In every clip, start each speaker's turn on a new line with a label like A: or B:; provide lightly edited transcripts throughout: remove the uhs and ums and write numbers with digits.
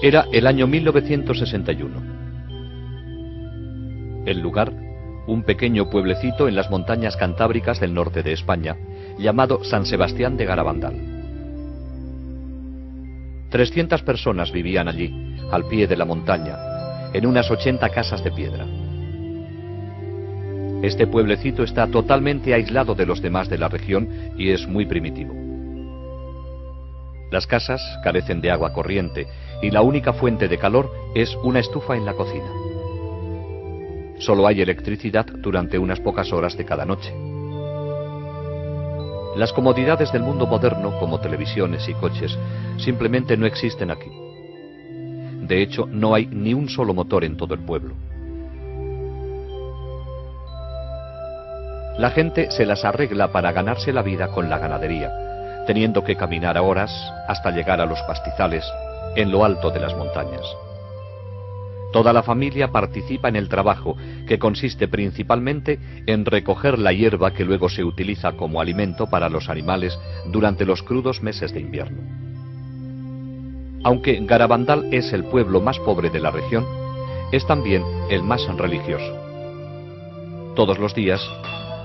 A: Era el año 1961. El lugar, un pequeño pueblecito en las montañas cantábricas del norte de España, llamado San Sebastián de Garabandal. 300 personas vivían allí, al pie de la montaña, en unas 80 casas de piedra. Este pueblecito está totalmente aislado de los demás de la región y es muy primitivo. Las casas carecen de agua corriente y la única fuente de calor es una estufa en la cocina. Solo hay electricidad durante unas pocas horas de cada noche. Las comodidades del mundo moderno, como televisiones y coches, simplemente no existen aquí. De hecho, no hay ni un solo motor en todo el pueblo. La gente se las arregla para ganarse la vida con la ganadería, teniendo que caminar horas hasta llegar a los pastizales en lo alto de las montañas. Toda la familia participa en el trabajo, que consiste principalmente en recoger la hierba que luego se utiliza como alimento para los animales durante los crudos meses de invierno. Aunque Garabandal es el pueblo más pobre de la región, es también el más religioso. Todos los días,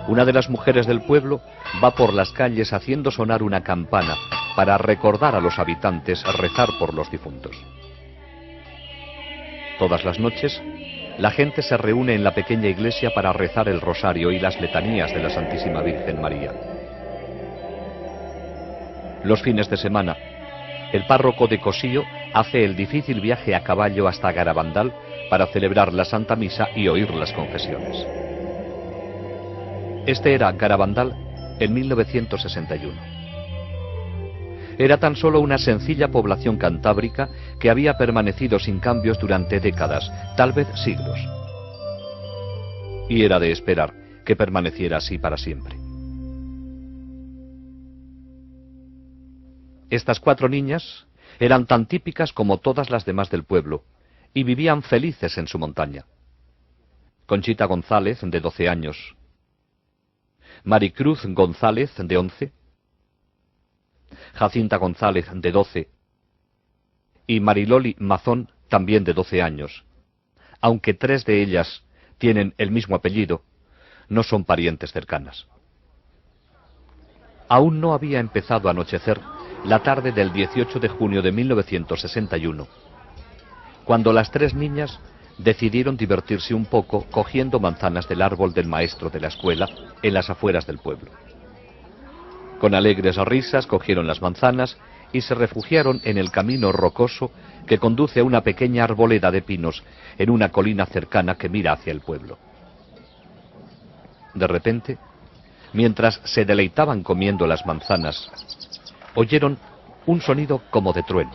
A: una de las mujeres del pueblo va por las calles haciendo sonar una campana para recordar a los habitantes rezar por los difuntos. Todas las noches, la gente se reúne en la pequeña iglesia para rezar el rosario y las letanías de la Santísima Virgen María. Los fines de semana, el párroco de Cosío hace el difícil viaje a caballo hasta Garabandal para celebrar la Santa Misa y oír las confesiones. Este era Garabandal en 1961. Era tan solo una sencilla población cantábrica que había permanecido sin cambios durante décadas, tal vez siglos. Y era de esperar que permaneciera así para siempre. Estas 4 niñas eran tan típicas como todas las demás del pueblo y vivían felices en su montaña. Conchita González, de 12 años. Maricruz González, de 11. Jacinta González, de 12. Y Mariloli Mazón, también de 12 años. Aunque 3 de ellas tienen el mismo apellido, no son parientes cercanas. Aún no había empezado a anochecer la tarde del 18 de junio de 1961, cuando las 3 niñas decidieron divertirse un poco cogiendo manzanas del árbol del maestro de la escuela en las afueras del pueblo. Con alegres risas cogieron las manzanas y se refugiaron en el camino rocoso que conduce a una pequeña arboleda de pinos en una colina cercana que mira hacia el pueblo. De repente, mientras se deleitaban comiendo las manzanas, oyeron un sonido como de trueno.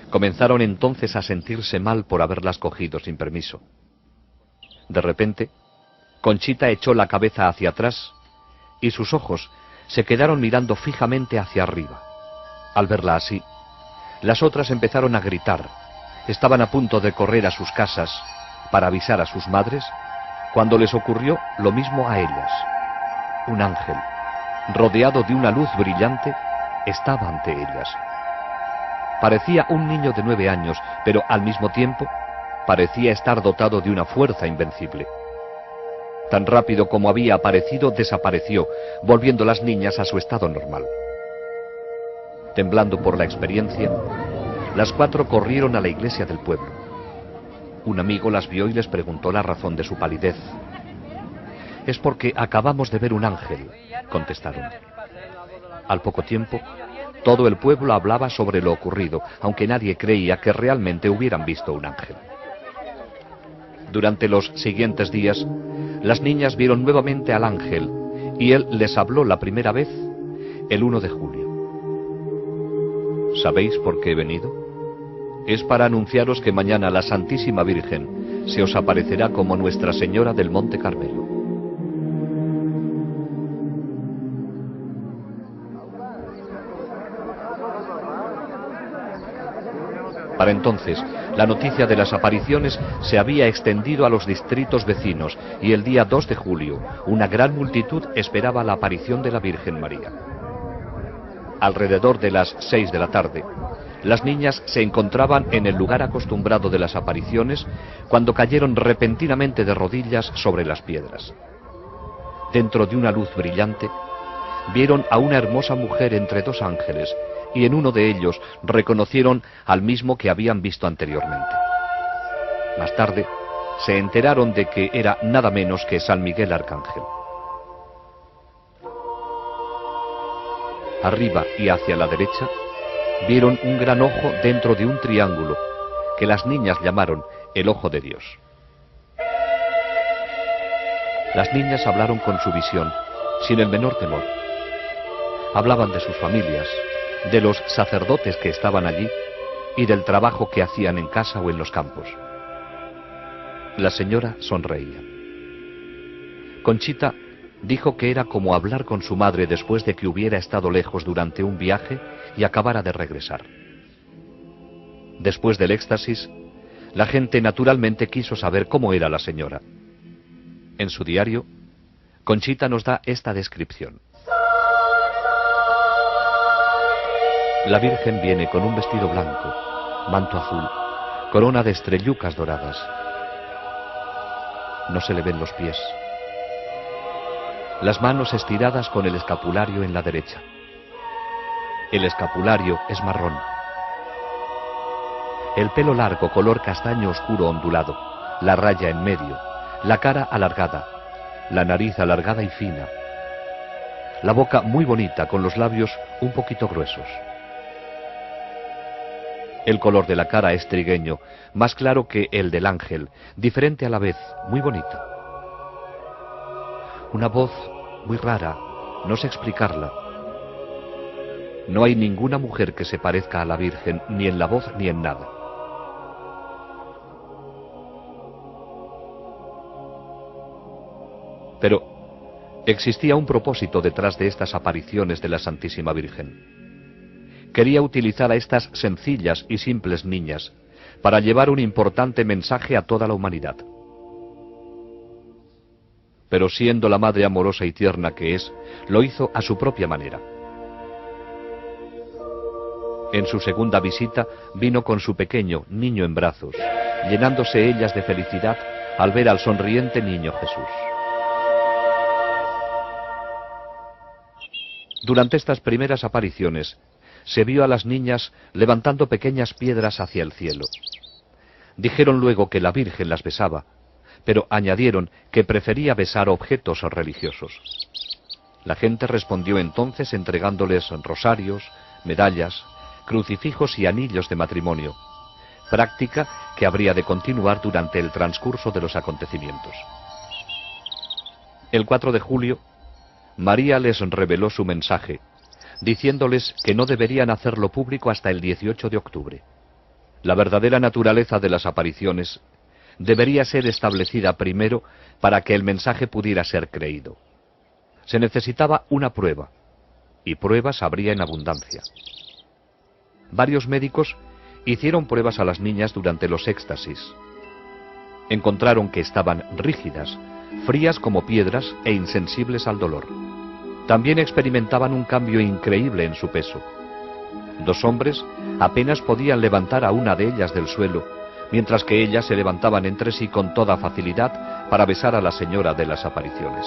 A: Comenzaron entonces a sentirse mal por haberlas cogido sin permiso. De repente, Conchita echó la cabeza hacia atrás y sus ojos se quedaron mirando fijamente hacia arriba. Al verla así, las otras empezaron a gritar. Estaban a punto de correr a sus casas para avisar a sus madres, cuando les ocurrió lo mismo a ellas. Un ángel, rodeado de una luz brillante, estaba ante ellas. Parecía un niño de 9 años, pero al mismo tiempo parecía estar dotado de una fuerza invencible. Tan rápido como había aparecido, desapareció, volviendo las niñas a su estado normal. Temblando por la experiencia, las 4 corrieron a la iglesia del pueblo. Un amigo las vio y les preguntó la razón de su palidez. «Es porque acabamos de ver un ángel», contestaron. Al poco tiempo, todo el pueblo hablaba sobre lo ocurrido, aunque nadie creía que realmente hubieran visto un ángel. Durante los siguientes días, las niñas vieron nuevamente al ángel y él les habló la primera vez el 1 de julio. ¿Sabéis por qué he venido? Es para anunciaros que mañana la Santísima Virgen se os aparecerá como Nuestra Señora del Monte Carmelo. Para entonces, la noticia de las apariciones se había extendido a los distritos vecinos y el día 2 de julio una gran multitud esperaba la aparición de la Virgen María. Alrededor de las 6 de la tarde, las niñas se encontraban en el lugar acostumbrado de las apariciones cuando cayeron repentinamente de rodillas sobre las piedras. Dentro de una luz brillante, vieron a una hermosa mujer entre dos ángeles y en uno de ellos reconocieron al mismo que habían visto anteriormente. Más tarde, se enteraron de que era nada menos que San Miguel Arcángel. Arriba y hacia la derecha, vieron un gran ojo dentro de un triángulo, que las niñas llamaron el Ojo de Dios. Las niñas hablaron con su visión, sin el menor temor. Hablaban de sus familias, de los sacerdotes que estaban allí y del trabajo que hacían en casa o en los campos. La señora sonreía. Conchita dijo que era como hablar con su madre después de que hubiera estado lejos durante un viaje y acabara de regresar. Después del éxtasis, la gente naturalmente quiso saber cómo era la señora. En su diario, Conchita nos da esta descripción. La Virgen viene con un vestido blanco, manto azul, corona de estrellucas doradas. No se le ven los pies. Las manos estiradas con el escapulario en la derecha. El escapulario es marrón. El pelo largo, color castaño oscuro ondulado, la raya en medio, la cara alargada, la nariz alargada y fina, la boca muy bonita con los labios un poquito gruesos. El color de la cara es trigueño, más claro que el del ángel, diferente a la vez, muy bonito. Una voz muy rara, no sé explicarla. No hay ninguna mujer que se parezca a la Virgen, ni en la voz ni en nada. Pero existía un propósito detrás de estas apariciones de la Santísima Virgen. Quería utilizar a estas sencillas y simples niñas para llevar un importante mensaje a toda la humanidad. Pero siendo la madre amorosa y tierna que es, lo hizo a su propia manera. En su segunda visita vino con su pequeño niño en brazos, llenándose ellas de felicidad al ver al sonriente niño Jesús. Durante estas primeras apariciones, se vio a las niñas levantando pequeñas piedras hacia el cielo. Dijeron luego que la Virgen las besaba, pero añadieron que prefería besar objetos religiosos. La gente respondió entonces entregándoles rosarios, medallas, crucifijos y anillos de matrimonio, práctica que habría de continuar durante el transcurso de los acontecimientos. El 4 de julio, María les reveló su mensaje, diciéndoles que no deberían hacerlo público hasta el 18 de octubre. La verdadera naturaleza de las apariciones debería ser establecida primero para que el mensaje pudiera ser creído. Se necesitaba una prueba, y pruebas habría en abundancia. Varios médicos hicieron pruebas a las niñas durante los éxtasis. Encontraron que estaban rígidas, frías como piedras e insensibles al dolor. También experimentaban un cambio increíble en su peso. 2 hombres apenas podían levantar a una de ellas del suelo, mientras que ellas se levantaban entre sí con toda facilidad para besar a la señora de las apariciones.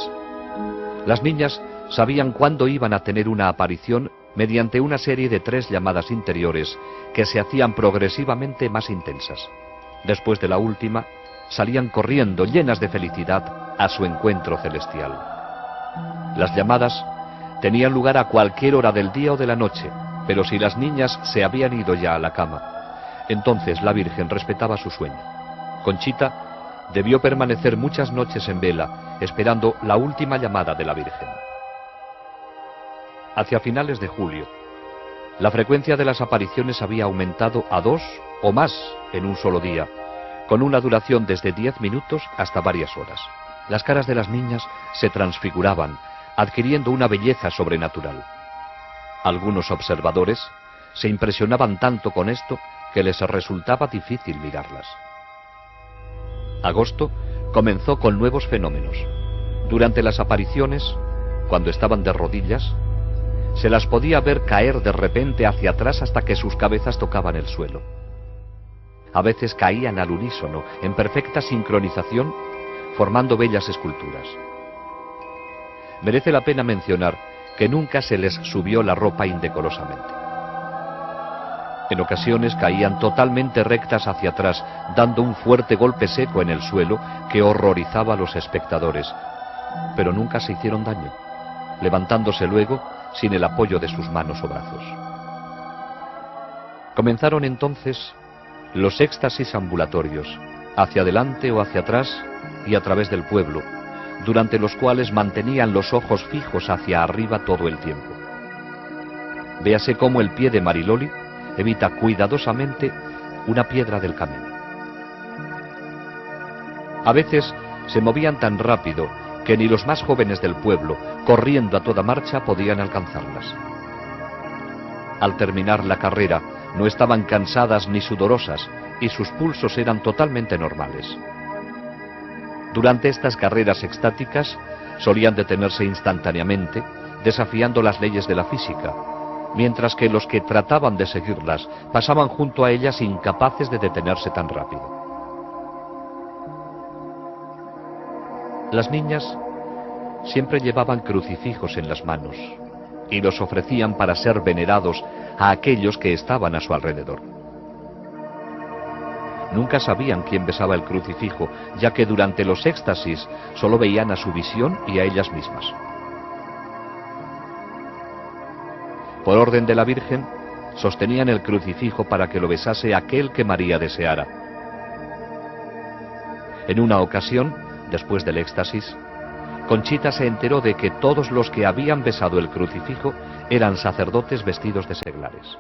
A: Las niñas sabían cuándo iban a tener una aparición mediante una serie de 3 llamadas interiores que se hacían progresivamente más intensas. Después de la última, salían corriendo llenas de felicidad a su encuentro celestial. Las llamadas tenían lugar a cualquier hora del día o de la noche, pero si las niñas se habían ido ya a la cama, entonces la Virgen respetaba su sueño. Conchita debió permanecer muchas noches en vela, esperando la última llamada de la Virgen. Hacia finales de julio, la frecuencia de las apariciones había aumentado a 2 o más en un solo día, con una duración desde 10 minutos hasta varias horas. Las caras de las niñas se transfiguraban, adquiriendo una belleza sobrenatural. Algunos observadores se impresionaban tanto con esto que les resultaba difícil mirarlas. Agosto comenzó con nuevos fenómenos. Durante las apariciones, cuando estaban de rodillas, Se las podía ver caer de repente hacia atrás hasta que sus cabezas tocaban el suelo. A veces caían al unísono, en perfecta sincronización, formando bellas esculturas. Merece la pena mencionar que nunca se les subió la ropa indecorosamente. En ocasiones caían totalmente rectas hacia atrás, dando un fuerte golpe seco en el suelo que horrorizaba a los espectadores, pero nunca se hicieron daño, levantándose luego sin el apoyo de sus manos o brazos. Comenzaron entonces los éxtasis ambulatorios, hacia adelante o hacia atrás y a través del pueblo, durante los cuales mantenían los ojos fijos hacia arriba todo el tiempo. Véase cómo el pie de Mariloli evita cuidadosamente una piedra del camino. A veces se movían tan rápido que ni los más jóvenes del pueblo, corriendo a toda marcha, podían alcanzarlas. Al terminar la carrera, no estaban cansadas ni sudorosas, y sus pulsos eran totalmente normales. Durante estas carreras extáticas, solían detenerse instantáneamente, desafiando las leyes de la física, mientras que los que trataban de seguirlas pasaban junto a ellas incapaces de detenerse tan rápido. Las niñas siempre llevaban crucifijos en las manos y los ofrecían para ser venerados a aquellos que estaban a su alrededor. Nunca sabían quién besaba el crucifijo, ya que durante los éxtasis solo veían a su visión y a ellas mismas. Por orden de la Virgen, sostenían el crucifijo para que lo besase aquel que María deseara. En una ocasión, después del éxtasis, Conchita se enteró de que todos los que habían besado el crucifijo eran sacerdotes vestidos de seglares.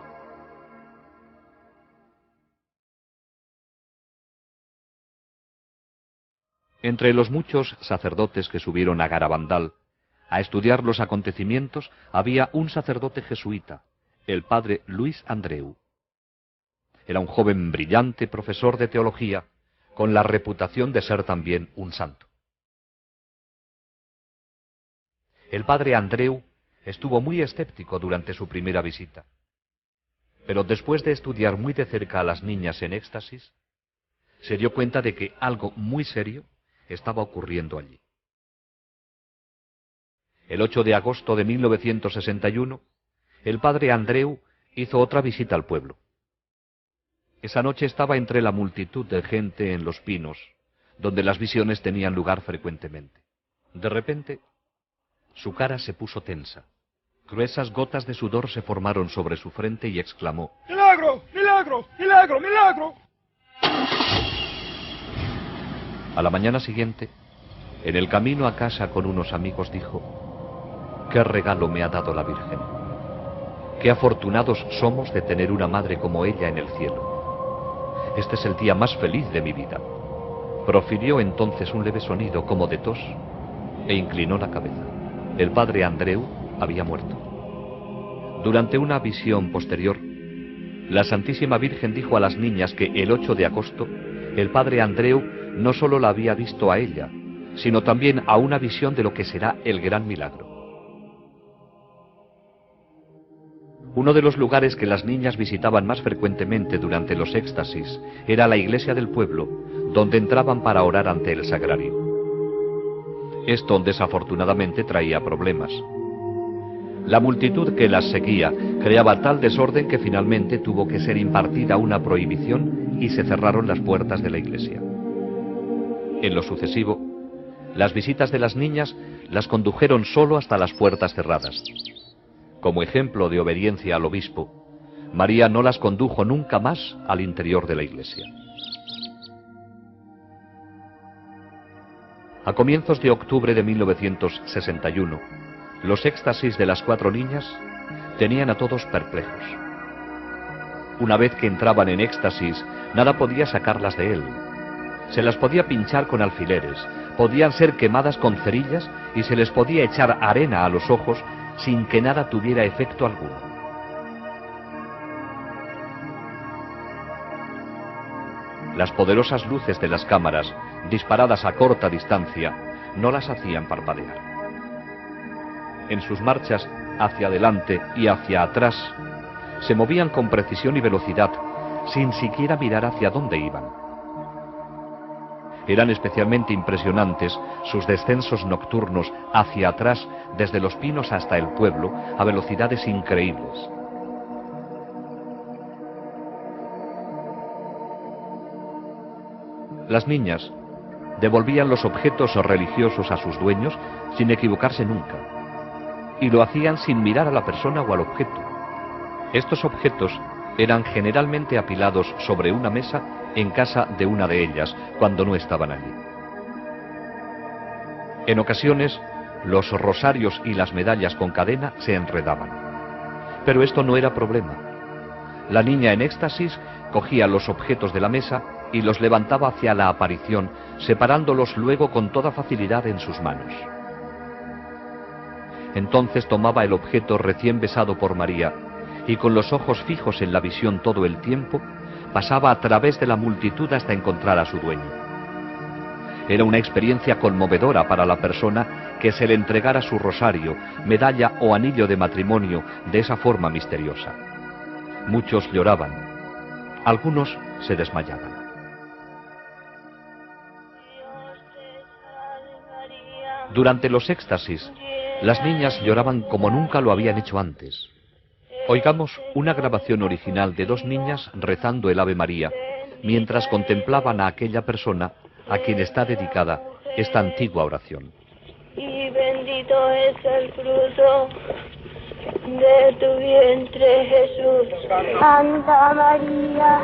A: Entre los muchos sacerdotes que subieron a Garabandal a estudiar los acontecimientos, había un sacerdote jesuita, el padre Luis Andreu. Era un joven brillante profesor de teología, con la reputación de ser también un santo. El padre Andreu estuvo muy escéptico durante su primera visita, pero después de estudiar muy de cerca a las niñas en éxtasis, se dio cuenta de que algo muy serio estaba ocurriendo allí. El 8 de agosto de 1961, el padre Andreu hizo otra visita al pueblo. Esa noche estaba entre la multitud de gente en Los Pinos, donde las visiones tenían lugar frecuentemente. De repente, su cara se puso tensa. Gruesas gotas de sudor se formaron sobre su frente y exclamó:
B: ¡Milagro! ¡Milagro! ¡Milagro! ¡Milagro!
A: A la mañana siguiente, en el camino a casa con unos amigos, dijo: «¿Qué regalo me ha dado la Virgen? Qué afortunados somos de tener una madre como ella en el cielo. Este es el día más feliz de mi vida». Profirió entonces un leve sonido como de tos e inclinó la cabeza. El padre Andreu había muerto. Durante una visión posterior, la Santísima Virgen dijo a las niñas que el 8 de agosto el padre Andreu no solo la había visto a ella, sino también a una visión de lo que será el gran milagro. Uno de los lugares que las niñas visitaban más frecuentemente durante los éxtasis era la iglesia del pueblo, donde entraban para orar ante el sagrario. Esto desafortunadamente traía problemas. La multitud que las seguía creaba tal desorden que finalmente tuvo que ser impartida una prohibición y se cerraron las puertas de la iglesia. En lo sucesivo, las visitas de las niñas las condujeron solo hasta las puertas cerradas. Como ejemplo de obediencia al obispo, María no las condujo nunca más al interior de la iglesia. A comienzos de octubre de 1961, los éxtasis de las 4 niñas tenían a todos perplejos. Una vez que entraban en éxtasis, nada podía sacarlas de él. Se las podía pinchar con alfileres, podían ser quemadas con cerillas y se les podía echar arena a los ojos sin que nada tuviera efecto alguno. Las poderosas luces de las cámaras, disparadas a corta distancia, no las hacían parpadear. En sus marchas hacia adelante y hacia atrás, se movían con precisión y velocidad, sin siquiera mirar hacia dónde iban. Eran especialmente impresionantes sus descensos nocturnos hacia atrás, desde los pinos hasta el pueblo, a velocidades increíbles. Las niñas devolvían los objetos religiosos a sus dueños sin equivocarse nunca, y lo hacían sin mirar a la persona o al objeto. Estos objetos eran generalmente apilados sobre una mesa en casa de una de ellas, cuando no estaban allí. En ocasiones, los rosarios y las medallas con cadena se enredaban. Pero esto no era problema. La niña en éxtasis cogía los objetos de la mesa y los levantaba hacia la aparición, separándolos luego con toda facilidad en sus manos. Entonces tomaba el objeto recién besado por María y, con los ojos fijos en la visión todo el tiempo, pasaba a través de la multitud hasta encontrar a su dueño. Era una experiencia conmovedora para la persona que se le entregara su rosario, medalla o anillo de matrimonio de esa forma misteriosa. Muchos lloraban, algunos se desmayaban. Durante los éxtasis, las niñas lloraban como nunca lo habían hecho antes. Oigamos una grabación original de dos niñas rezando el Ave María, mientras contemplaban a aquella persona a quien está dedicada esta antigua oración.
C: Y bendito es el fruto de tu vientre, Jesús. Santa María,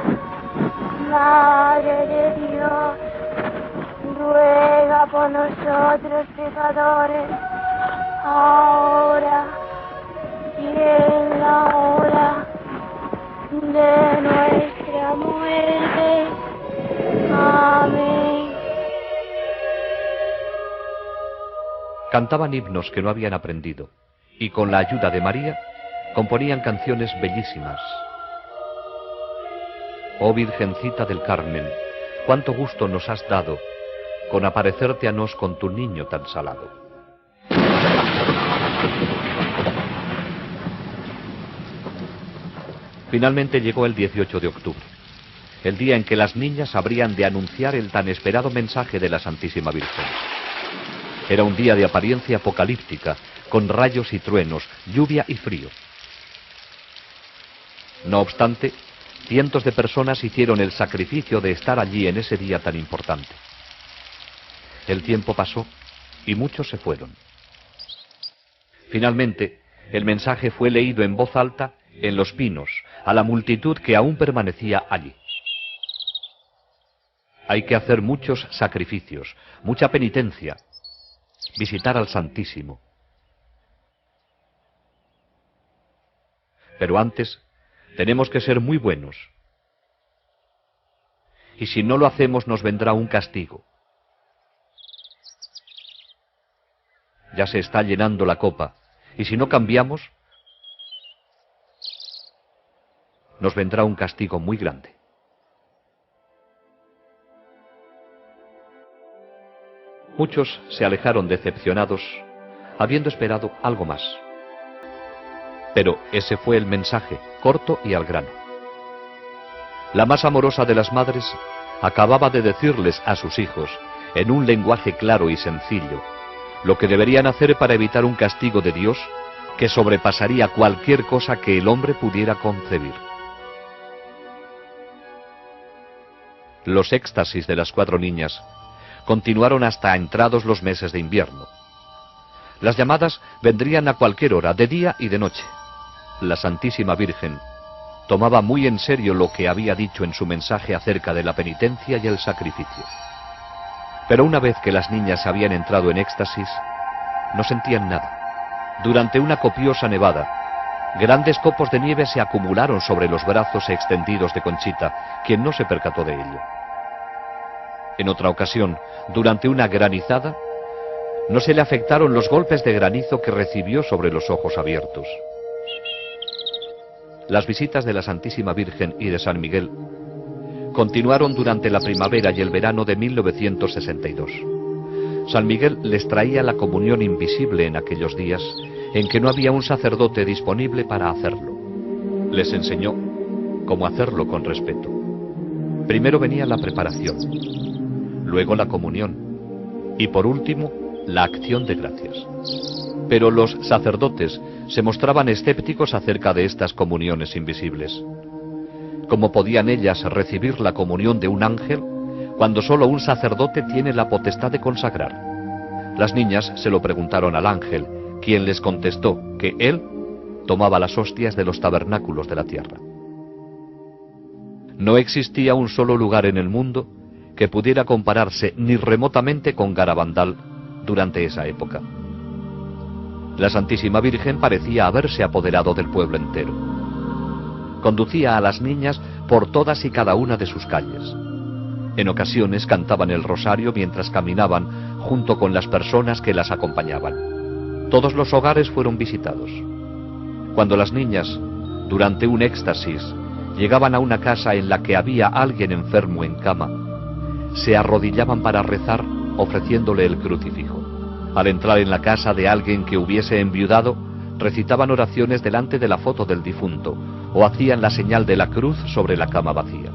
C: Madre de Dios, ruega por nosotros pecadores, ahora y en la hora de nuestra muerte. Amén.
A: Cantaban himnos que no habían aprendido, y con la ayuda de María componían canciones bellísimas. Oh Virgencita del Carmen, cuánto gusto nos has dado con aparecerte a nos con tu niño tan salado. Finalmente llegó el 18 de octubre, el día en que las niñas habrían de anunciar el tan esperado mensaje de la Santísima Virgen. Era un día de apariencia apocalíptica, con rayos y truenos, lluvia y frío. No obstante, cientos de personas hicieron el sacrificio de estar allí en ese día tan importante. El tiempo pasó y muchos se fueron. Finalmente, el mensaje fue leído en voz alta en los pinos, a la multitud que aún permanecía allí. Hay que hacer muchos sacrificios, mucha penitencia, visitar al Santísimo. Pero antes, tenemos que ser muy buenos. Y si no lo hacemos, nos vendrá un castigo. Ya se está llenando la copa, y si no cambiamos, nos vendrá un castigo muy grande. Muchos se alejaron decepcionados, habiendo esperado algo más. Pero ese fue el mensaje, corto y al grano. La más amorosa de las madres acababa de decirles a sus hijos, en un lenguaje claro y sencillo, lo que deberían hacer para evitar un castigo de Dios que sobrepasaría cualquier cosa que el hombre pudiera concebir. Los éxtasis de las 4 niñas continuaron hasta entrados los meses de invierno. Las llamadas vendrían a cualquier hora, de día y de noche. La Santísima Virgen tomaba muy en serio lo que había dicho en su mensaje acerca de la penitencia y el sacrificio. Pero una vez que las niñas habían entrado en éxtasis, no sentían nada. Durante una copiosa nevada, grandes copos de nieve se acumularon sobre los brazos extendidos de Conchita, quien no se percató de ello. En otra ocasión, durante una granizada, no se le afectaron los golpes de granizo que recibió sobre los ojos abiertos. Las visitas de la Santísima Virgen y de San Miguel continuaron durante la primavera y el verano de 1962. San Miguel les traía la comunión invisible en aquellos días en que no había un sacerdote disponible para hacerlo. Les enseñó cómo hacerlo con respeto. Primero venía la preparación, luego la comunión y por último la acción de gracias. Pero los sacerdotes se mostraban escépticos acerca de estas comuniones invisibles. ¿Cómo podían ellas recibir la comunión de un ángel cuando solo un sacerdote tiene la potestad de consagrar? Las niñas se lo preguntaron al ángel, quien les contestó que él tomaba las hostias de los tabernáculos de la tierra. No existía un solo lugar en el mundo que pudiera compararse ni remotamente con Garabandal durante esa época. La Santísima Virgen parecía haberse apoderado del pueblo entero. Conducía a las niñas por todas y cada una de sus calles. En ocasiones cantaban el rosario mientras caminaban junto con las personas que las acompañaban. Todos los hogares fueron visitados. Cuando las niñas, durante un éxtasis, llegaban a una casa en la que había alguien enfermo en cama, se arrodillaban para rezar ofreciéndole el crucifijo. Al entrar en la casa de alguien que hubiese enviudado, recitaban oraciones delante de la foto del difunto o hacían la señal de la cruz sobre la cama vacía.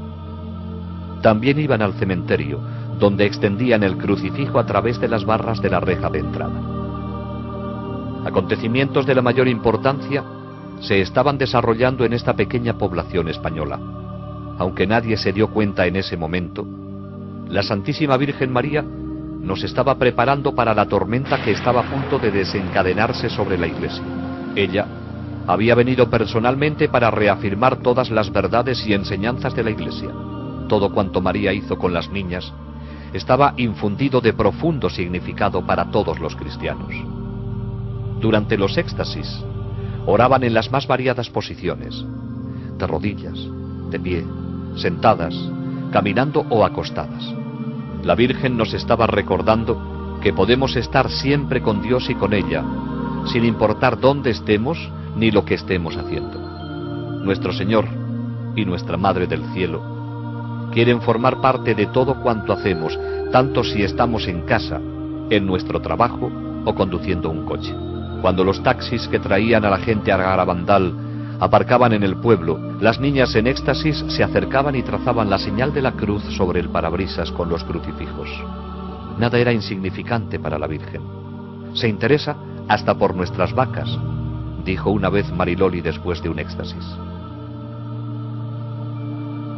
A: También iban al cementerio, donde extendían el crucifijo a través de las barras de la reja de entrada. Acontecimientos de la mayor importancia se estaban desarrollando en esta pequeña población española. Aunque nadie se dio cuenta en ese momento, la Santísima Virgen María nos estaba preparando para la tormenta que estaba a punto de desencadenarse sobre la Iglesia. Ella había venido personalmente para reafirmar todas las verdades y enseñanzas de la Iglesia. Todo cuanto María hizo con las niñas estaba infundido de profundo significado para todos los cristianos. Durante los éxtasis, oraban en las más variadas posiciones, de rodillas, de pie, sentadas, caminando o acostadas. La Virgen nos estaba recordando que podemos estar siempre con Dios y con ella, sin importar dónde estemos ni lo que estemos haciendo. Nuestro Señor y nuestra Madre del Cielo quieren formar parte de todo cuanto hacemos, tanto si estamos en casa, en nuestro trabajo o conduciendo un coche. Cuando los taxis que traían a la gente a Garabandal aparcaban en el pueblo, las niñas en éxtasis se acercaban y trazaban la señal de la cruz sobre el parabrisas con los crucifijos. Nada era insignificante para la Virgen. Se interesa hasta por nuestras vacas, dijo una vez Mariloli después de un éxtasis.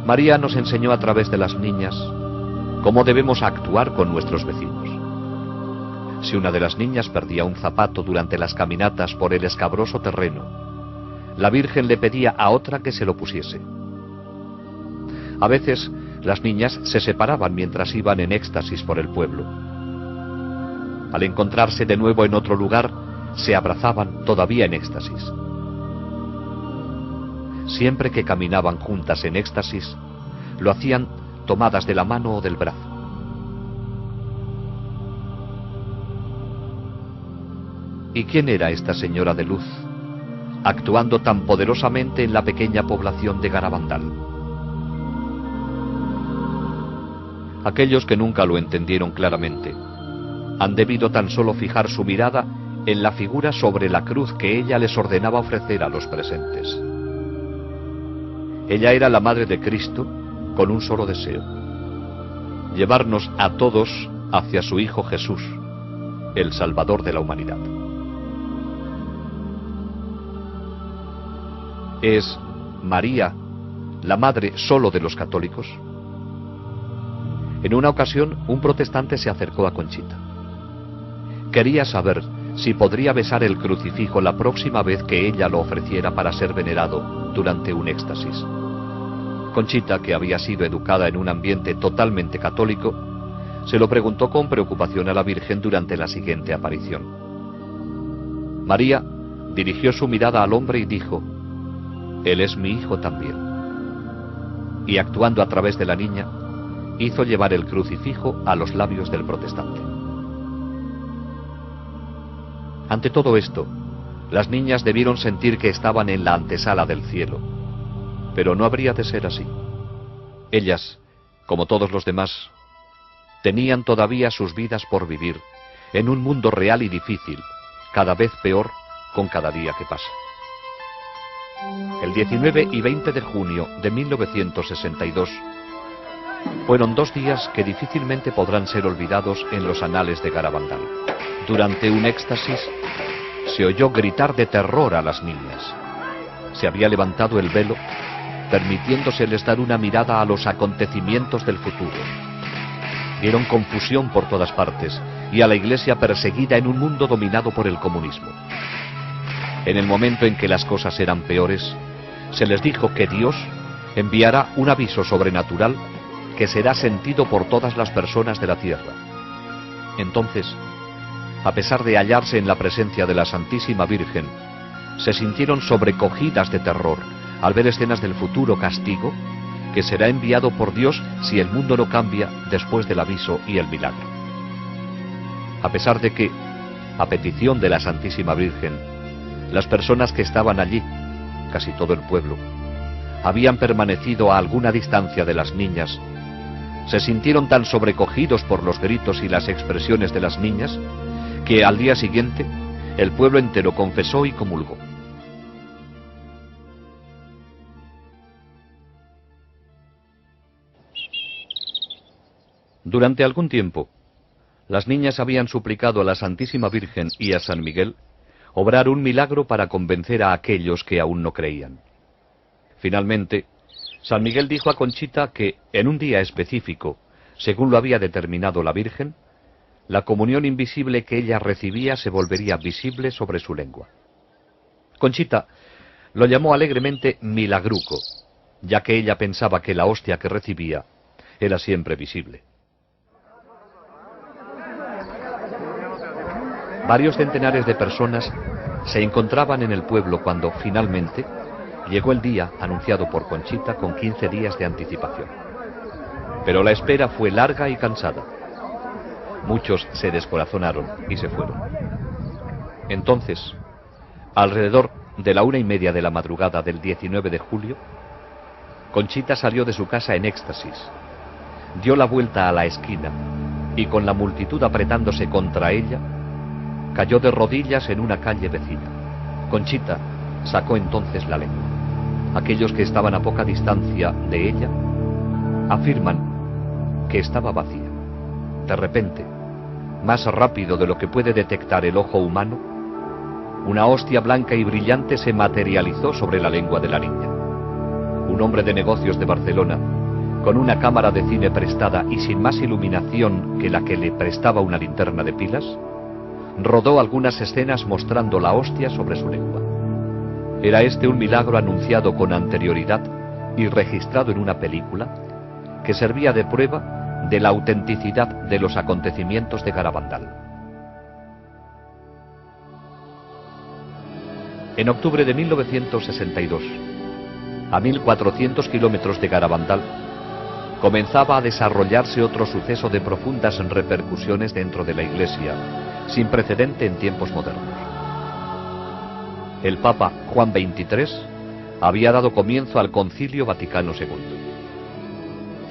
A: María nos enseñó a través de las niñas cómo debemos actuar con nuestros vecinos. Si una de las niñas perdía un zapato durante las caminatas por el escabroso terreno, la Virgen le pedía a otra que se lo pusiese. A veces las niñas se separaban mientras iban en éxtasis por el pueblo. Al encontrarse de nuevo en otro lugar, se abrazaban todavía en éxtasis. Siempre que caminaban juntas en éxtasis, lo hacían tomadas de la mano o del brazo. ¿Y quién era esta señora de luz, actuando tan poderosamente en la pequeña población de Garabandal? Aquellos que nunca lo entendieron claramente han debido tan solo fijar su mirada en la figura sobre la cruz que ella les ordenaba ofrecer a los presentes. Ella era la Madre de Cristo con un solo deseo: llevarnos a todos hacia su Hijo Jesús, el Salvador de la humanidad. ¿Es María la madre solo de los católicos? En una ocasión, un protestante se acercó a Conchita. Quería saber si podría besar el crucifijo la próxima vez que ella lo ofreciera para ser venerado durante un éxtasis. Conchita, que había sido educada en un ambiente totalmente católico, se lo preguntó con preocupación a la Virgen durante la siguiente aparición. María dirigió su mirada al hombre y dijo: «Él es mi hijo también». Y actuando a través de la niña, hizo llevar el crucifijo a los labios del protestante. Ante todo esto, las niñas debieron sentir que estaban en la antesala del cielo, pero no habría de ser así. Ellas, como todos los demás, tenían todavía sus vidas por vivir, en un mundo real y difícil, cada vez peor con cada día que pasa. El 19 y 20 de junio de 1962 fueron 2 días que difícilmente podrán ser olvidados en los anales de Garabandal. Durante un éxtasis se oyó gritar de terror a las niñas. Se había levantado el velo, permitiéndoseles dar una mirada a los acontecimientos del futuro. Vieron confusión por todas partes y a la Iglesia perseguida en un mundo dominado por el comunismo. En el momento en que las cosas eran peores, se les dijo que Dios enviará un aviso sobrenatural que será sentido por todas las personas de la tierra. Entonces, a pesar de hallarse en la presencia de la Santísima Virgen, se sintieron sobrecogidas de terror al ver escenas del futuro castigo que será enviado por Dios si el mundo no cambia después del aviso y el milagro. A pesar de que, a petición de la Santísima Virgen, las personas que estaban allí, casi todo el pueblo, habían permanecido a alguna distancia de las niñas, se sintieron tan sobrecogidos por los gritos y las expresiones de las niñas que al día siguiente el pueblo entero confesó y comulgó. Durante algún tiempo, las niñas habían suplicado a la Santísima Virgen y a San Miguel obrar un milagro para convencer a aquellos que aún no creían. Finalmente, San Miguel dijo a Conchita que, en un día específico, según lo había determinado la Virgen, la comunión invisible que ella recibía se volvería visible sobre su lengua. Conchita lo llamó alegremente milagruco, ya que ella pensaba que la hostia que recibía era siempre visible. Varios centenares de personas se encontraban en el pueblo cuando, finalmente, llegó el día anunciado por Conchita con 15 días de anticipación. Pero la espera fue larga y cansada. Muchos se descorazonaron y se fueron. Entonces, alrededor de la 1:30 de la madrugada del 19 de julio, Conchita salió de su casa en éxtasis, dio la vuelta a la esquina y, con la multitud apretándose contra ella, cayó de rodillas en una calle vecina. Conchita sacó entonces la lengua. Aquellos que estaban a poca distancia de ella afirman que estaba vacía. De repente, más rápido de lo que puede detectar el ojo humano, una hostia blanca y brillante se materializó sobre la lengua de la niña. Un hombre de negocios de Barcelona, con una cámara de cine prestada y sin más iluminación que la que le prestaba una linterna de pilas, rodó algunas escenas mostrando la hostia sobre su lengua. Era este un milagro anunciado con anterioridad y registrado en una película que servía de prueba de la autenticidad de los acontecimientos de Garabandal. En octubre de 1962, a 1400 kilómetros de Garabandal, comenzaba a desarrollarse otro suceso de profundas repercusiones dentro de la Iglesia, sin precedente en tiempos modernos. El Papa Juan XXIII había dado comienzo al Concilio Vaticano II.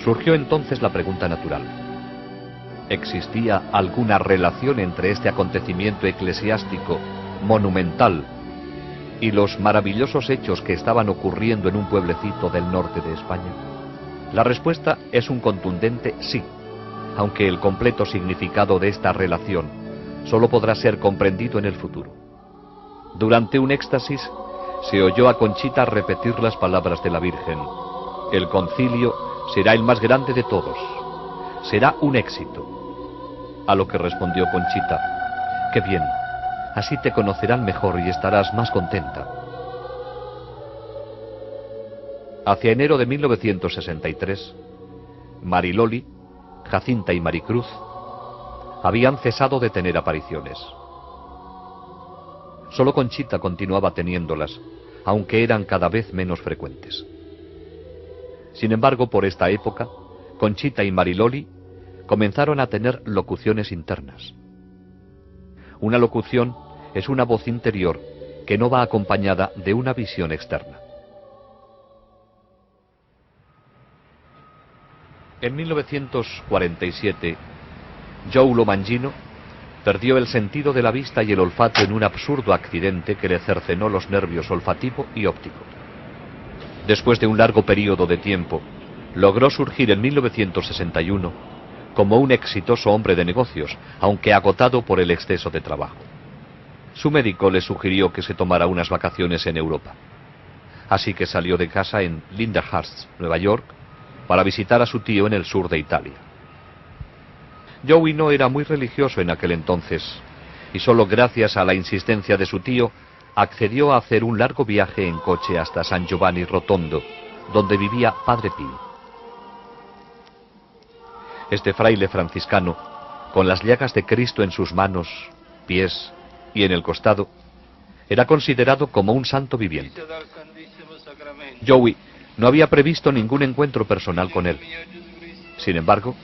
A: Surgió entonces la pregunta natural: ¿existía alguna relación entre este acontecimiento eclesiástico monumental y los maravillosos hechos que estaban ocurriendo en un pueblecito del norte de España? La respuesta es un contundente sí, aunque el completo significado de esta relación solo podrá ser comprendido en el futuro. Durante un éxtasis se oyó a Conchita repetir las palabras de la Virgen: el concilio será el más grande de todos, será un éxito. A lo que respondió Conchita: qué bien, así te conocerán mejor y estarás más contenta. Hacia enero de 1963, Mariloli, Jacinta y Maricruz habían cesado de tener apariciones. Solo Conchita continuaba teniéndolas, aunque eran cada vez menos frecuentes. Sin embargo, por esta época, Conchita y Mariloli comenzaron a tener locuciones internas. Una locución es una voz interior que no va acompañada de una visión externa. En 1947, Joulo Mangino Perdió el sentido de la vista y el olfato en un absurdo accidente que le cercenó los nervios olfativo y óptico. Después de un largo periodo de tiempo, logró surgir en 1961 como un exitoso hombre de negocios, aunque agotado por el exceso de trabajo. Su médico le sugirió que se tomara unas vacaciones en Europa. Así que salió de casa en Lindenhurst, Nueva York, para visitar a su tío en el sur de Italia. Joey no era muy religioso en aquel entonces, y solo gracias a la insistencia de su tío accedió a hacer un largo viaje en coche hasta San Giovanni Rotondo, donde vivía Padre Pío. Este fraile franciscano, con las llagas de Cristo en sus manos, pies y en el costado, era considerado como un santo viviente. Joey no había previsto ningún encuentro personal con él. Sin embargo,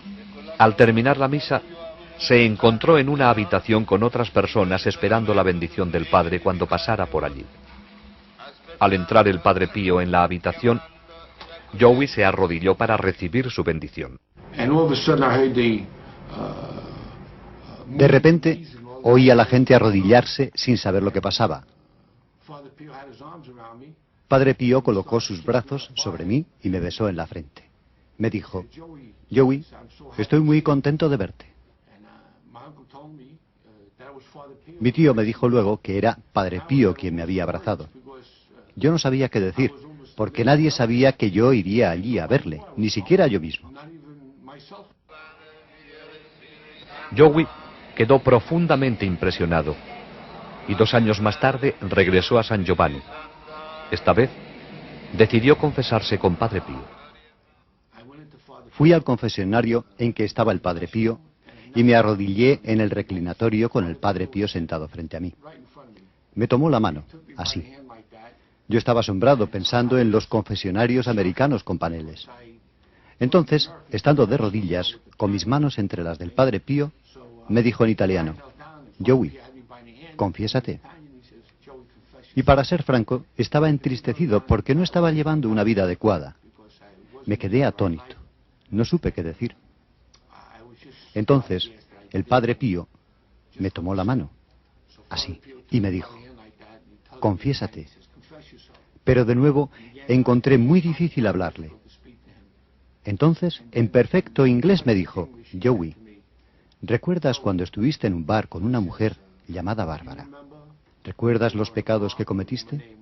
A: al terminar la misa, se encontró en una habitación con otras personas esperando la bendición del Padre cuando pasara por allí. Al entrar el Padre Pío en la habitación, Joey se arrodilló para recibir su bendición.
D: De repente, oí a la gente arrodillarse sin saber lo que pasaba. Padre Pío colocó sus brazos sobre mí y me besó en la frente. Me dijo: Joey, estoy muy contento de verte. Mi tío me dijo luego que era Padre Pío quien me había abrazado. Yo no sabía qué decir, porque nadie sabía que yo iría allí a verle, ni siquiera yo mismo.
A: Joey quedó profundamente impresionado y 2 años más tarde regresó a San Giovanni. Esta vez decidió confesarse con Padre Pío.
D: Fui al confesionario en que estaba el Padre Pío y me arrodillé en el reclinatorio con el Padre Pío sentado frente a mí. Me tomó la mano, así. Yo estaba asombrado pensando en los confesionarios americanos con paneles. Entonces, estando de rodillas, con mis manos entre las del Padre Pío, me dijo en italiano: Joey, confiésate. Y para ser franco, estaba entristecido porque no estaba llevando una vida adecuada. Me quedé atónito. No supe qué decir. Entonces, el Padre Pío me tomó la mano, así, y me dijo: confiésate. Pero de nuevo encontré muy difícil hablarle. Entonces, en perfecto inglés me dijo: Joey, ¿recuerdas cuando estuviste en un bar con una mujer llamada Bárbara? ¿Recuerdas los pecados que cometiste?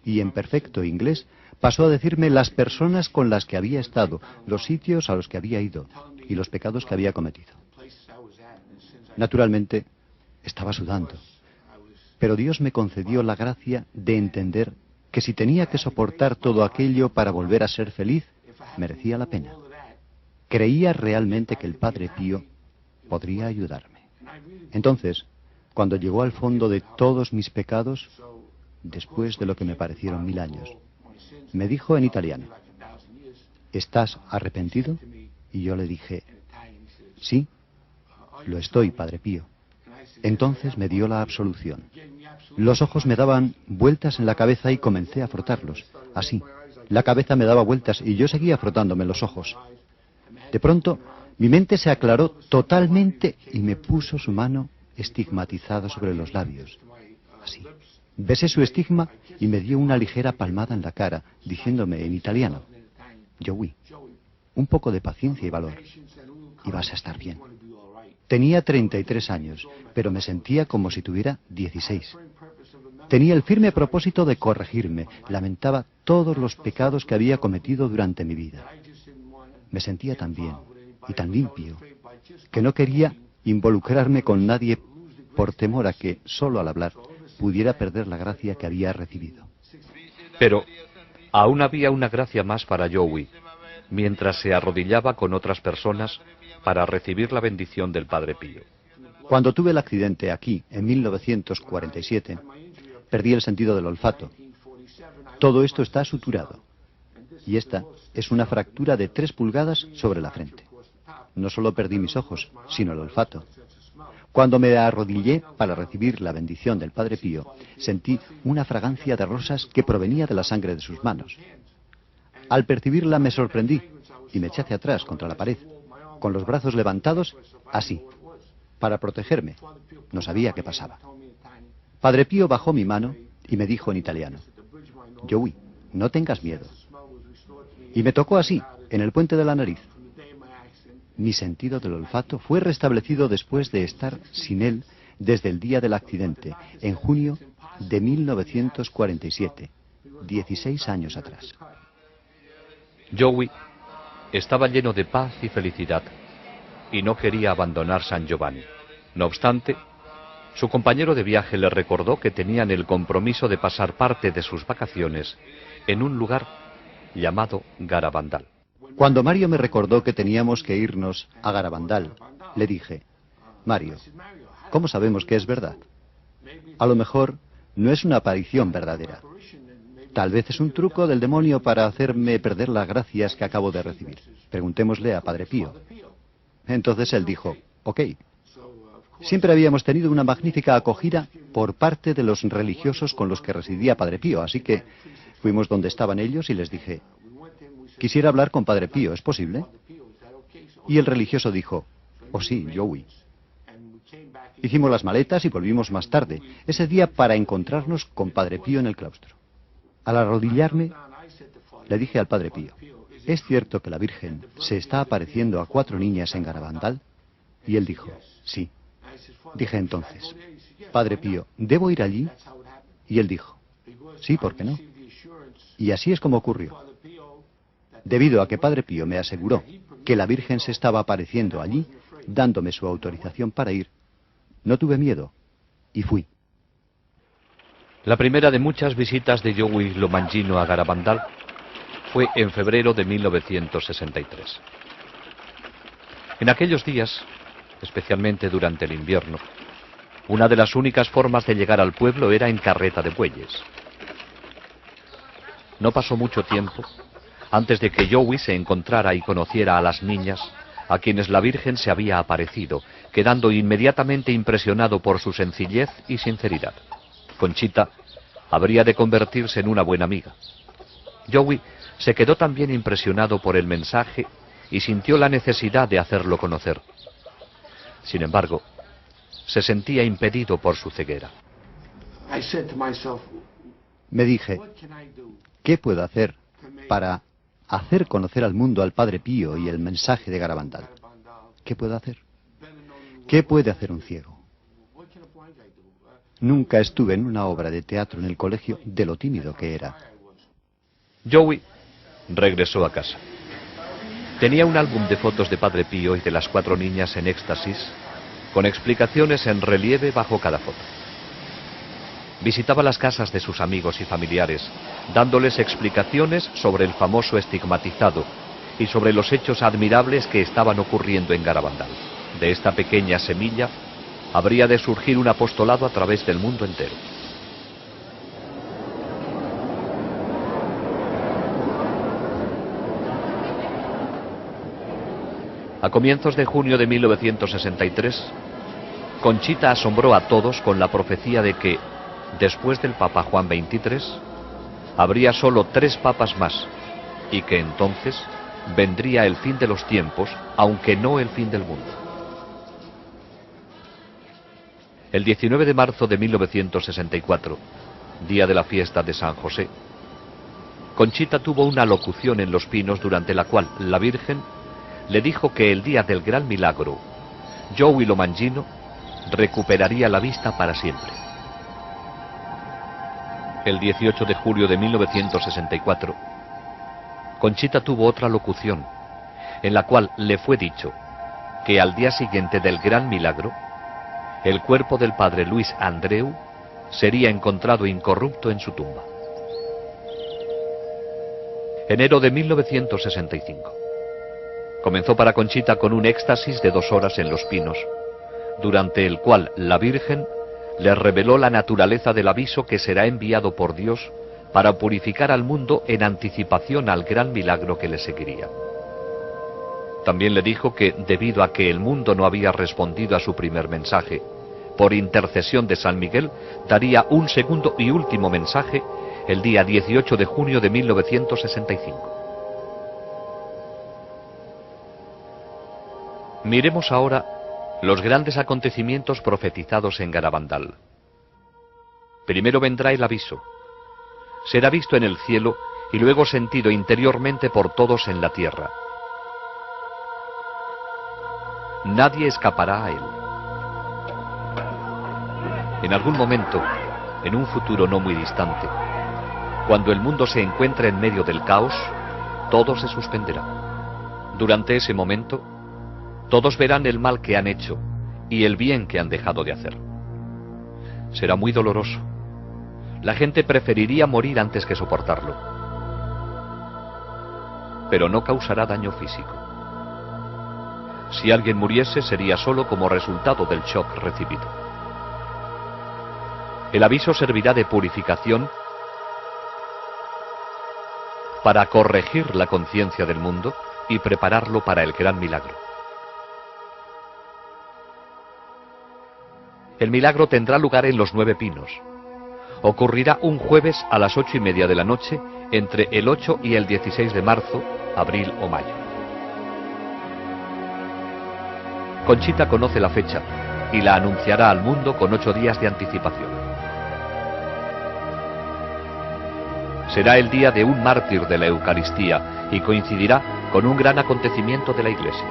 D: Y en perfecto inglés pasó a decirme las personas con las que había estado, los sitios a los que había ido y los pecados que había cometido. Naturalmente, estaba sudando, pero Dios me concedió la gracia de entender que si tenía que soportar todo aquello para volver a ser feliz, merecía la pena. Creía realmente que el Padre Pío podría ayudarme. Entonces, cuando llegó al fondo de todos mis pecados, después de lo que me parecieron 1000 años, me dijo en italiano: ¿estás arrepentido? Y yo le dije: sí, lo estoy, Padre Pío. Entonces me dio la absolución. Los ojos me daban vueltas en la cabeza y comencé a frotarlos, así. La cabeza me daba vueltas y yo seguía frotándome los ojos. De pronto, mi mente se aclaró totalmente y me puso su mano estigmatizada sobre los labios, así. Besé su estigma y me dio una ligera palmada en la cara, diciéndome en italiano: Joey, un poco de paciencia y valor, y vas a estar bien. Tenía 33 años, pero me sentía como si tuviera 16. Tenía el firme propósito de corregirme, lamentaba todos los pecados que había cometido durante mi vida. Me sentía tan bien y tan limpio que no quería involucrarme con nadie por temor a que, solo al hablar, pudiera perder la gracia que había recibido.
A: Pero aún había una gracia más para Joey, mientras se arrodillaba con otras personas para recibir la bendición del Padre Pío.
D: Cuando tuve el accidente aquí, en 1947, perdí el sentido del olfato. Todo esto está suturado. Y esta es una fractura de 3 pulgadas sobre la frente. No solo perdí mis ojos, sino el olfato. Cuando me arrodillé para recibir la bendición del Padre Pío, sentí una fragancia de rosas que provenía de la sangre de sus manos. Al percibirla me sorprendí y me eché hacia atrás contra la pared, con los brazos levantados, así. para protegerme. No sabía qué pasaba. Padre Pío bajó mi mano y me dijo en italiano: Joey, no tengas miedo. Y me tocó así, en el puente de la nariz. Mi sentido del olfato fue restablecido después de estar sin él desde el día del accidente, en junio de 1947, 16 años atrás.
A: Joey estaba lleno de paz y felicidad y no quería abandonar San Giovanni. No obstante, su compañero de viaje le recordó que tenían el compromiso de pasar parte de sus vacaciones en un lugar llamado Garabandal.
D: Cuando Mario me recordó que teníamos que irnos a Garabandal, le dije: Mario, ¿cómo sabemos que es verdad? A lo mejor no es una aparición verdadera. Tal vez es un truco del demonio para hacerme perder las gracias que acabo de recibir. Preguntémosle a Padre Pío. Entonces él dijo: ok. Siempre habíamos tenido una magnífica acogida por parte de los religiosos con los que residía Padre Pío, así que fuimos donde estaban ellos y les dije: quisiera hablar con Padre Pío, ¿es posible? Y el religioso dijo: oh sí, Joey. Hicimos las maletas y volvimos más tarde, ese día, para encontrarnos con Padre Pío en el claustro. Al arrodillarme, le dije al Padre Pío: ¿es cierto que la Virgen se está apareciendo a 4 niñas en Garabandal? Y él dijo: sí. Dije entonces: Padre Pío, ¿debo ir allí? Y él dijo: sí, ¿por qué no? Y así es como ocurrió. Debido a que Padre Pío me aseguró que la Virgen se estaba apareciendo allí, dándome su autorización para ir, no tuve miedo y fui.
A: La primera de muchas visitas de Joey Lomangino a Garabandal fue en febrero de 1963. En aquellos días, especialmente durante el invierno, una de las únicas formas de llegar al pueblo era en carreta de bueyes. No pasó mucho tiempo antes de que Joey se encontrara y conociera a las niñas a quienes la Virgen se había aparecido, quedando inmediatamente impresionado por su sencillez y sinceridad. Conchita habría de convertirse en una buena amiga. Joey se quedó también impresionado por el mensaje y sintió la necesidad de hacerlo conocer. Sin embargo, se sentía impedido por su ceguera.
D: Me dije: ¿qué puedo hacer para hacer conocer al mundo al Padre Pío y el mensaje de Garabandal? ¿Qué puedo hacer? ¿Qué puede hacer un ciego? Nunca estuve en una obra de teatro en el colegio de lo tímido que era.
A: Joey regresó a casa. Tenía un álbum de fotos de Padre Pío y de las 4 niñas en éxtasis, con explicaciones en relieve bajo cada foto. Visitaba las casas de sus amigos y familiares, dándoles explicaciones sobre el famoso estigmatizado y sobre los hechos admirables que estaban ocurriendo en Garabandal. De esta pequeña semilla habría de surgir un apostolado a través del mundo entero. A comienzos de junio de 1963, Conchita asombró a todos con la profecía de que, después del Papa Juan XXIII, habría solo 3 papas más, y que entonces vendría el fin de los tiempos, aunque no el fin del mundo. El 19 de marzo de 1964, día de la fiesta de San José, Conchita tuvo una locución en Los Pinos durante la cual la Virgen le dijo que el día del gran milagro, Joey Lomangino recuperaría la vista para siempre. El 18 de julio de 1964, Conchita tuvo otra locución, en la cual le fue dicho que al día siguiente del gran milagro, el cuerpo del padre Luis Andreu sería encontrado incorrupto en su tumba. Enero de 1965. Comenzó para Conchita con un éxtasis de 2 horas en Los Pinos, durante el cual la Virgen le reveló la naturaleza del aviso que será enviado por Dios para purificar al mundo en anticipación al gran milagro que le seguiría. También le dijo que, debido a que el mundo no había respondido a su primer mensaje, por intercesión de San Miguel, daría un segundo y último mensaje el día 18 de junio de 1965. Miremos ahora los grandes acontecimientos profetizados en Garabandal. Primero vendrá el aviso. Será visto en el cielo y luego sentido interiormente por todos en la tierra. Nadie escapará a él. En algún momento, en un futuro no muy distante, cuando el mundo se encuentre en medio del caos, todo se suspenderá. Durante ese momento, todos verán el mal que han hecho y el bien que han dejado de hacer. Será muy doloroso. La gente preferiría morir antes que soportarlo. Pero no causará daño físico. Si alguien muriese, sería solo como resultado del shock recibido. El aviso servirá de purificación para corregir la conciencia del mundo y prepararlo para el gran milagro. El milagro tendrá lugar en los 9 Pinos. Ocurrirá un jueves a las 8:30 de la noche, entre el 8 y el 16 de marzo, abril o mayo. Conchita conoce la fecha y la anunciará al mundo con 8 días de anticipación. Será el día de un mártir de la Eucaristía y coincidirá con un gran acontecimiento de la Iglesia.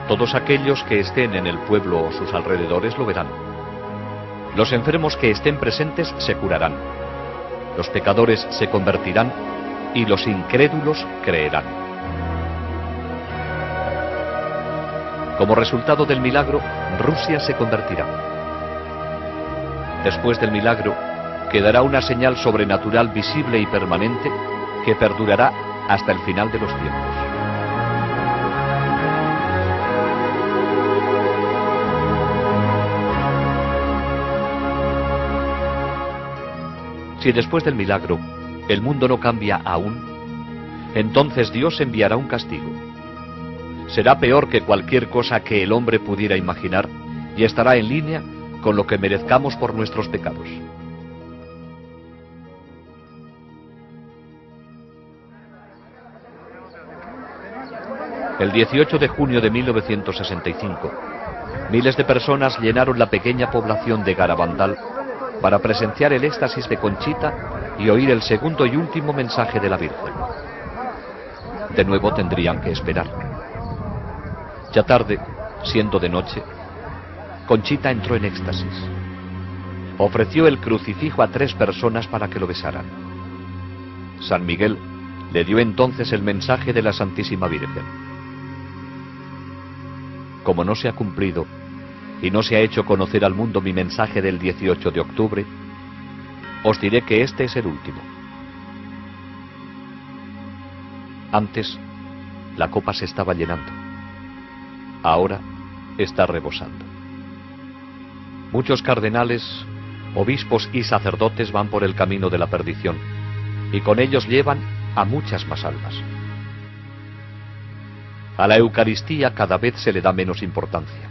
A: Todos aquellos que estén en el pueblo o sus alrededores lo verán. Los enfermos que estén presentes se curarán. Los pecadores se convertirán y los incrédulos creerán. Como resultado del milagro, Rusia se convertirá. Después del milagro, quedará una señal sobrenatural visible y permanente que perdurará hasta el final de los tiempos. Si después del milagro el mundo no cambia aún, entonces Dios enviará un castigo. Será peor que cualquier cosa que el hombre pudiera imaginar y estará en línea con lo que merezcamos por nuestros pecados. El 18 de junio de 1965, miles de personas llenaron la pequeña población de Garabandal para presenciar el éxtasis de Conchita y oír el segundo y último mensaje de la Virgen. De nuevo tendrían que esperar. Ya tarde, siendo de noche, Conchita entró en éxtasis. Ofreció el crucifijo a 3 personas para que lo besaran. San Miguel le dio entonces el mensaje de la Santísima Virgen. Como no se ha cumplido y no se ha hecho conocer al mundo mi mensaje del 18 de octubre, os diré que este es el último. Antes, la copa se estaba llenando. Ahora está rebosando. Muchos cardenales, obispos y sacerdotes van por el camino de la perdición, y con ellos llevan a muchas más almas. A la Eucaristía cada vez se le da menos importancia.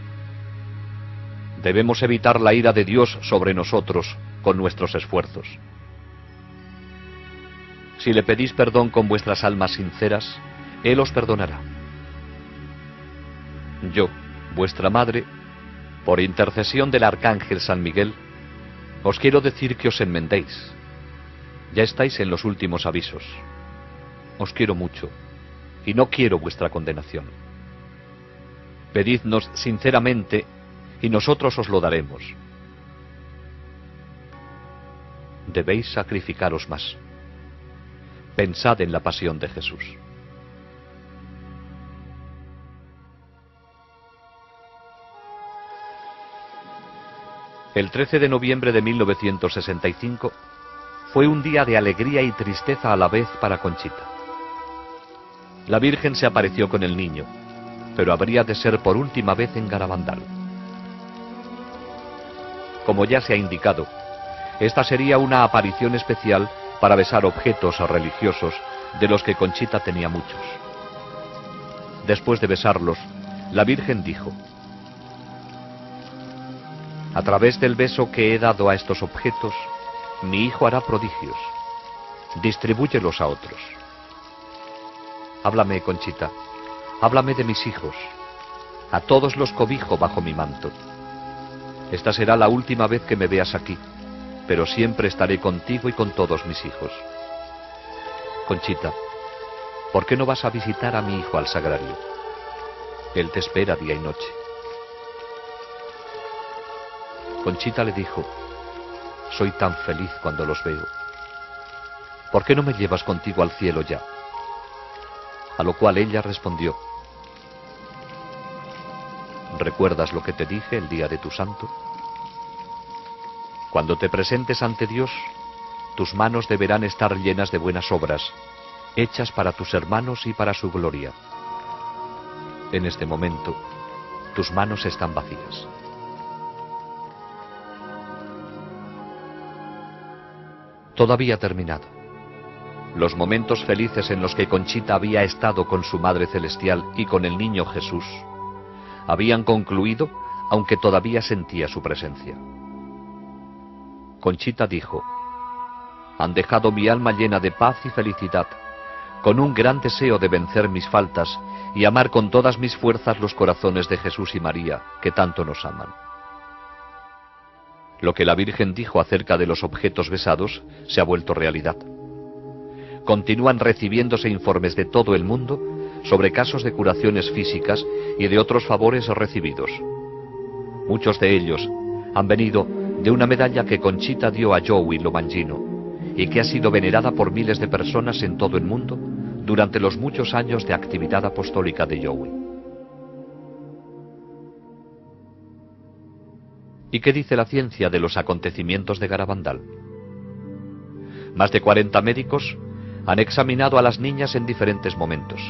A: Debemos evitar la ira de Dios sobre nosotros con nuestros esfuerzos. Si le pedís perdón con vuestras almas sinceras, Él os perdonará. Yo, vuestra madre, por intercesión del Arcángel San Miguel, os quiero decir que os enmendéis. Ya estáis en los últimos avisos. Os quiero mucho y no quiero vuestra condenación. Pedidnos sinceramente y nosotros os lo daremos. Debéis sacrificaros más. Pensad en la pasión de Jesús. El 13 de noviembre de 1965 fue un día de alegría y tristeza a la vez para Conchita. La Virgen se apareció con el niño, pero habría de ser por última vez en Garabandal. Como ya se ha indicado, esta sería una aparición especial para besar objetos religiosos de los que Conchita tenía muchos. Después de besarlos, la Virgen dijo: a través del beso que he dado a estos objetos, mi hijo hará prodigios. Distribúyelos a otros. Háblame, Conchita. háblame de mis hijos. A todos los cobijo bajo mi manto. Esta será la última vez que me veas aquí, pero siempre estaré contigo y con todos mis hijos. Conchita, ¿por qué no vas a visitar a mi hijo al sagrario? Él te espera día y noche. Conchita le dijo: soy tan feliz cuando los veo. ¿Por qué no me llevas contigo al cielo ya? A lo cual ella respondió: ¿recuerdas lo que te dije el día de tu santo? Cuando te presentes ante Dios, tus manos deberán estar llenas de buenas obras, hechas para tus hermanos y para su gloria. En este momento, tus manos están vacías. Todo había terminado. Los momentos felices en los que Conchita había estado con su Madre Celestial y con el niño Jesús habían concluido, aunque todavía sentía su presencia. Conchita dijo: han dejado mi alma llena de paz y felicidad, con un gran deseo de vencer mis faltas y amar con todas mis fuerzas los corazones de Jesús y María, que tanto nos aman. Lo que la Virgen dijo acerca de los objetos besados se ha vuelto realidad. Continúan recibiéndose informes de todo el mundo sobre casos de curaciones físicas y de otros favores recibidos. Muchos de ellos han venido de una medalla que Conchita dio a Joey Lomangino y que ha sido venerada por miles de personas en todo el mundo durante los muchos años de actividad apostólica de Joey. ¿Y qué dice la ciencia de los acontecimientos de Garabandal? Más de 40 médicos han examinado a las niñas en diferentes momentos.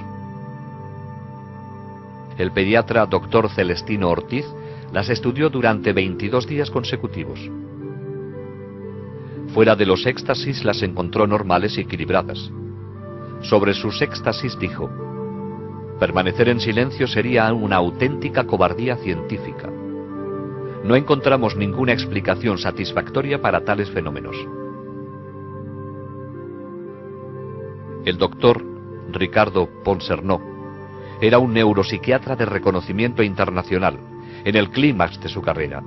A: El pediatra Dr. Celestino Ortiz las estudió durante 22 días consecutivos. Fuera de los éxtasis las encontró normales y equilibradas. Sobre sus éxtasis dijo: permanecer en silencio sería una auténtica cobardía científica. No encontramos ninguna explicación satisfactoria para tales fenómenos. El doctor Ricardo Ponsernó era un neuropsiquiatra de reconocimiento internacional, en el clímax de su carrera.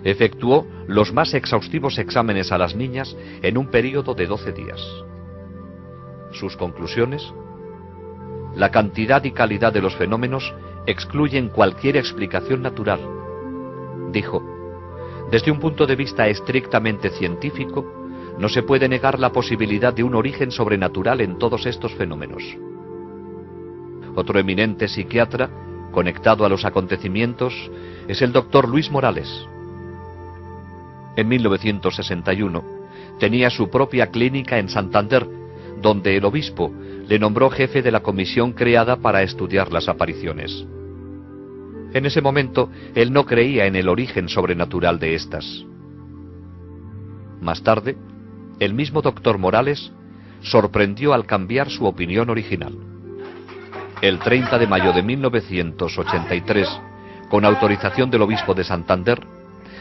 A: Efectuó los más exhaustivos exámenes a las niñas en un período de 12 días. Sus conclusiones: la cantidad y calidad de los fenómenos excluyen cualquier explicación natural. Dijo: desde un punto de vista estrictamente científico, no se puede negar la posibilidad de un origen sobrenatural en todos estos fenómenos. Otro eminente psiquiatra, conectado a los acontecimientos, es el doctor Luis Morales. En 1961 tenía su propia clínica en Santander, donde el obispo le nombró jefe de la comisión creada para estudiar las apariciones. En ese momento, él no creía en el origen sobrenatural de estas. Más tarde, el mismo doctor Morales sorprendió al cambiar su opinión original. El 30 de mayo de 1983, con autorización del obispo de Santander,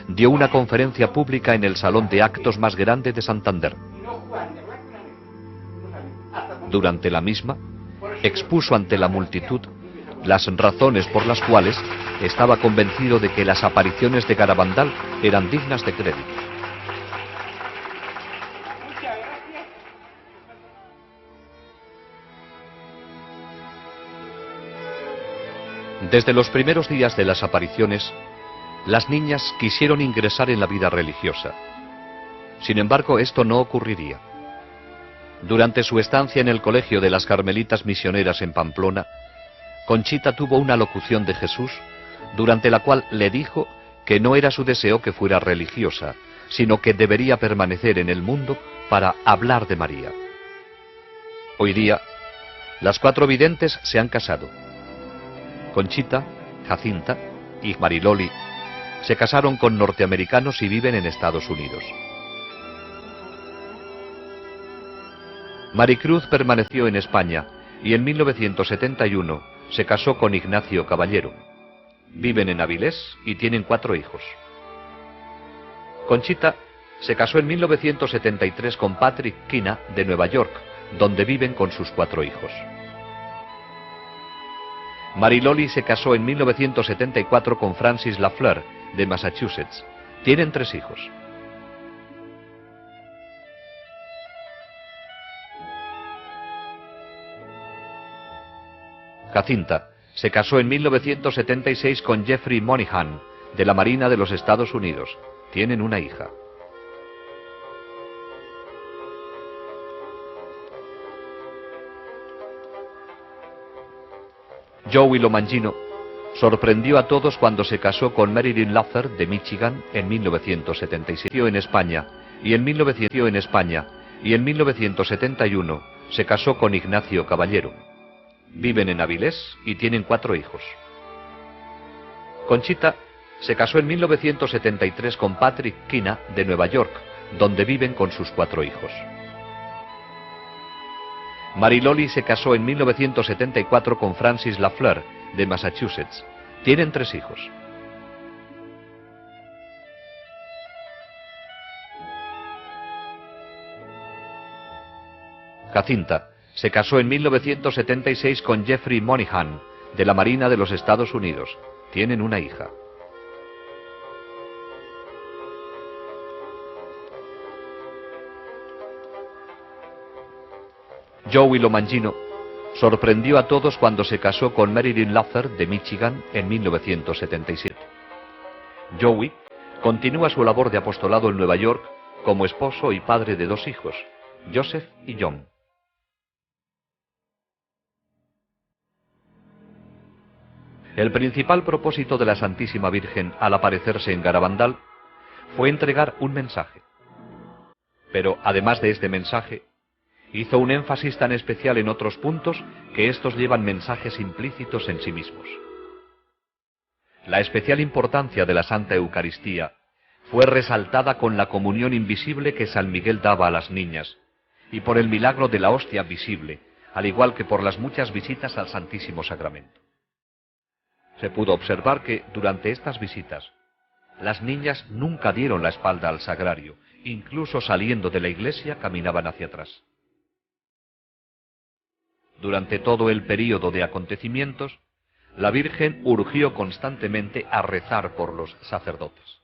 A: dio una conferencia pública en el salón de actos más grande de Santander. Durante la misma, expuso ante la multitud las razones por las cuales estaba convencido de que las apariciones de Garabandal eran dignas de crédito. Desde los primeros días de las apariciones, las niñas quisieron ingresar en la vida religiosa. Sin embargo, esto no ocurriría. Durante su estancia en el colegio de las Carmelitas Misioneras en Pamplona, Conchita tuvo una locución de Jesús, durante la cual le dijo que no era su deseo que fuera religiosa, sino que debería permanecer en el mundo para hablar de María. Hoy día, las 4 videntes se han casado. Conchita, Jacinta y Mariloli se casaron con norteamericanos y viven en Estados Unidos. Maricruz permaneció en España y en 1971 se casó con Ignacio Caballero. Viven en Avilés y tienen 4 hijos. Conchita se casó en 1973 con Patrick Kina de Nueva York, donde viven con sus 4 hijos. Mariloli se casó en 1974 con Francis Lafleur, de Massachusetts. Tienen 3 hijos. Jacinta se casó en 1976 con Jeffrey Moynihan, de la Marina de los Estados Unidos. Tienen una hija. Joey Lomangino sorprendió a todos cuando se casó con Marilyn Luther, de Michigan, en 1977 en España, y en 1971 se casó con Ignacio Caballero. Viven en Avilés y tienen 4 hijos. Conchita se casó en 1973 con Patrick Kina, de Nueva York, donde viven con sus 4 hijos. Mariloli se casó en 1974 con Francis Lafleur, de Massachusetts. Tienen 3 hijos. Jacinta se casó en 1976 con Jeffrey Moynihan, de la Marina de los Estados Unidos. Tienen una hija. Joey Lomangino sorprendió a todos cuando se casó con Marilyn Luther, de Michigan, en 1977. Joey continúa su labor de apostolado en Nueva York como esposo y padre de 2 hijos, Joseph y John. El principal propósito de la Santísima Virgen al aparecerse en Garabandal fue entregar un mensaje. Pero además de este mensaje, hizo un énfasis tan especial en otros puntos que estos llevan mensajes implícitos en sí mismos. La especial importancia de la Santa Eucaristía fue resaltada con la comunión invisible que San Miguel daba a las niñas, y por el milagro de la hostia visible, al igual que por las muchas visitas al Santísimo Sacramento. Se pudo observar que, durante estas visitas, las niñas nunca dieron la espalda al sagrario, incluso saliendo de la iglesia caminaban hacia atrás. Durante todo el período de acontecimientos, la Virgen urgió constantemente a rezar por los sacerdotes.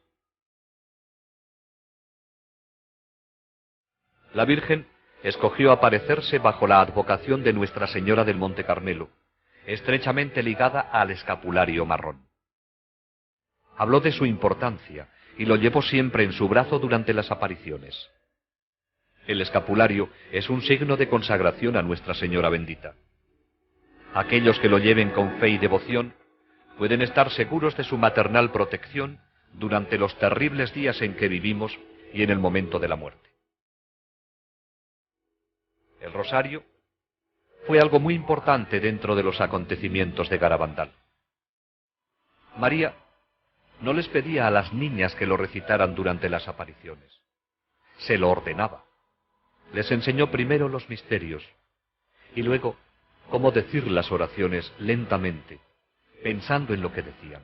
A: La Virgen escogió aparecerse bajo la advocación de Nuestra Señora del Monte Carmelo, estrechamente ligada al escapulario marrón. Habló de su importancia y lo llevó siempre en su brazo durante las apariciones. El escapulario es un signo de consagración a Nuestra Señora bendita. Aquellos que lo lleven con fe y devoción pueden estar seguros de su maternal protección durante los terribles días en que vivimos y en el momento de la muerte. El rosario fue algo muy importante dentro de los acontecimientos de Garabandal. María no les pedía a las niñas que lo recitaran durante las apariciones. Se lo ordenaba. Les enseñó primero los misterios y luego cómo decir las oraciones lentamente, pensando en lo que decían.